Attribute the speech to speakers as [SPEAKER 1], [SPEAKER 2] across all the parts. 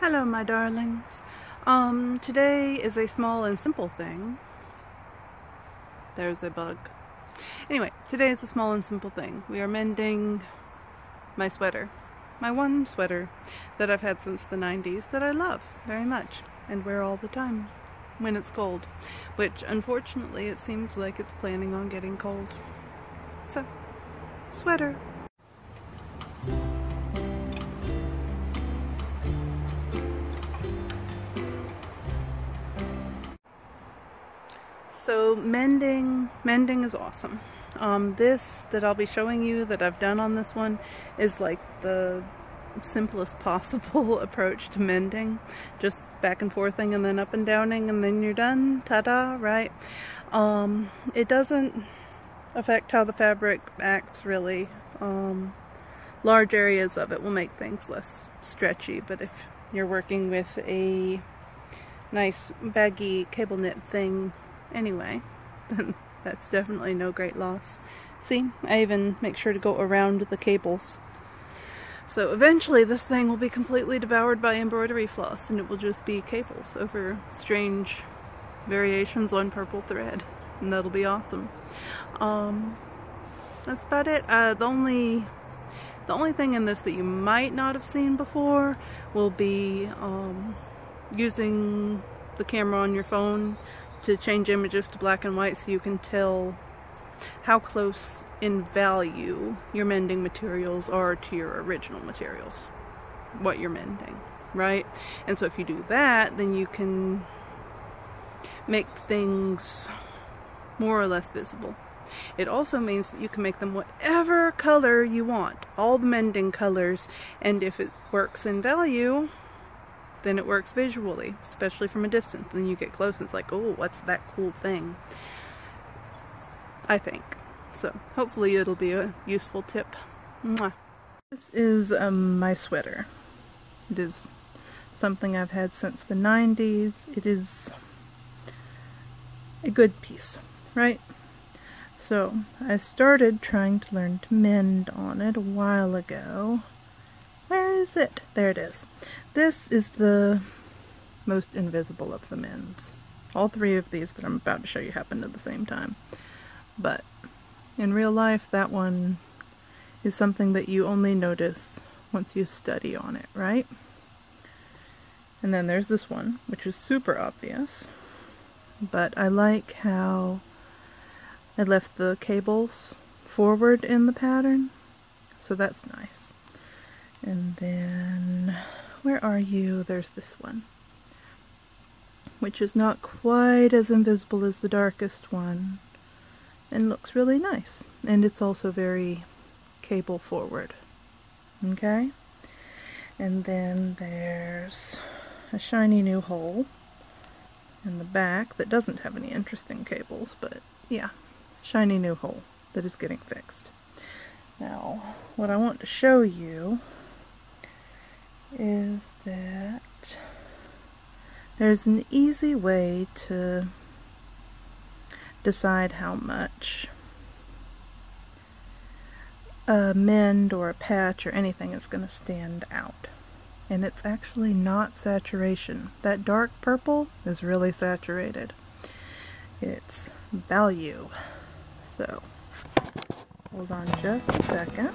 [SPEAKER 1] Hello, my darlings. Today is a small and simple thing. There's a bug. Anyway, today is a small and simple thing. We are mending my sweater. My one sweater that I've had since the 90s that I love very much and wear all the time when it's cold. Which, unfortunately, it seems like it's planning on getting cold. So, sweater. So mending is awesome. This that I'll be showing you that I've done on this one is like the simplest possible approach to mending. Just back and forthing and then up and downing and then you're done. Ta-da, right? It doesn't affect how the fabric acts really. Large areas of it will make things less stretchy, but if you're working with a nice baggy cable knit thing anyway, then that's definitely no great loss. See, I even make sure to go around the cables. So eventually this thing will be completely devoured by embroidery floss and it will just be cables over strange variations on purple thread, and that'll be awesome. That's about it. The only thing in this that you might not have seen before will be using the camera on your phone to change images to black and white so you can tell how close in value your mending materials are to your original materials, what you're mending, right? And so if you do that, then you can make things more or less visible. It also means that you can make them whatever color you want, all the mending colors, and if it works in value, then it works visually, especially from a distance. Then you get close and it's like, oh, what's that cool thing? I think. So hopefully it'll be a useful tip. Mwah. This is my sweater. It is something I've had since the 90s. It is a good piece, right? So I started trying to learn to mend on it a while ago. Where is it? There it is. This is the most invisible of the mends. All three of these that I'm about to show you happened at the same time. But in real life, that one is something that you only notice once you study on it, right? And then there's this one, which is super obvious. But I like how I left the cables forward in the pattern. So that's nice. And then, where are you? There's this one, which is not quite as invisible as the darkest one, and looks really nice. And it's also very cable forward. Okay? And then there's a shiny new hole in the back that doesn't have any interesting cables, but yeah, shiny new hole that is getting fixed. Now, what I want to show you is that there's an easy way to decide how much a mend or a patch or anything is going to stand out. And it's actually not saturation. That dark purple is really saturated. It's value. So, hold on just a second.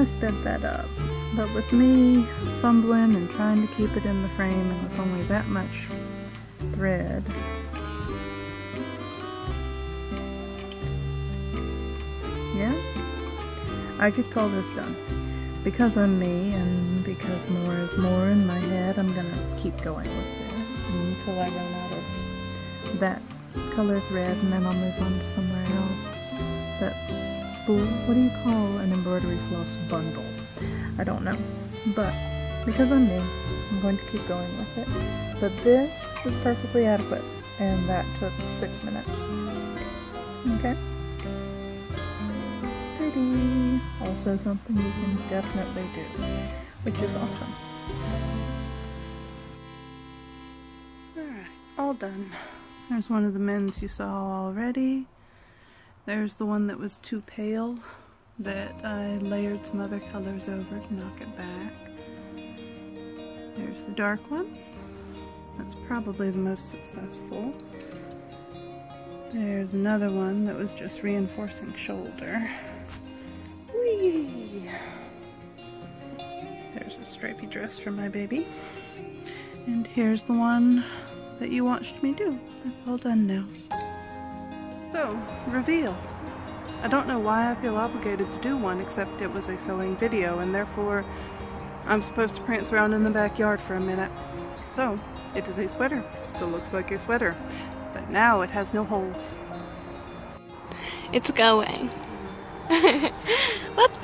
[SPEAKER 1] sped that up. But with me fumbling and trying to keep it in the frame and with only that much thread, yeah, I could call this done. Because I'm me and because more is more in my head, I'm gonna keep going with this until I run out of that color thread, and then I'll move on to somewhere else. That spool, what do you call an embroidery floss bundle? I don't know. But because I'm me, I'm going to keep going with it. But this is perfectly adequate, and that took 6 minutes. Okay? Pretty. Also something you can definitely do, which is awesome. Alright, all done. There's one of the men's you saw already. There's the one that was too pale that I layered some other colors over to knock it back. There's the dark one. That's probably the most successful. There's another one that was just reinforcing shoulder. Whee! There's a stripy dress for my baby. And here's the one that you watched me do. It's all done now. So, reveal. I don't know why I feel obligated to do one, except it was a sewing video, and therefore I'm supposed to prance around in the backyard for a minute. So, it is a sweater. Still looks like a sweater, but now it has no holes.
[SPEAKER 2] It's going. Whoops.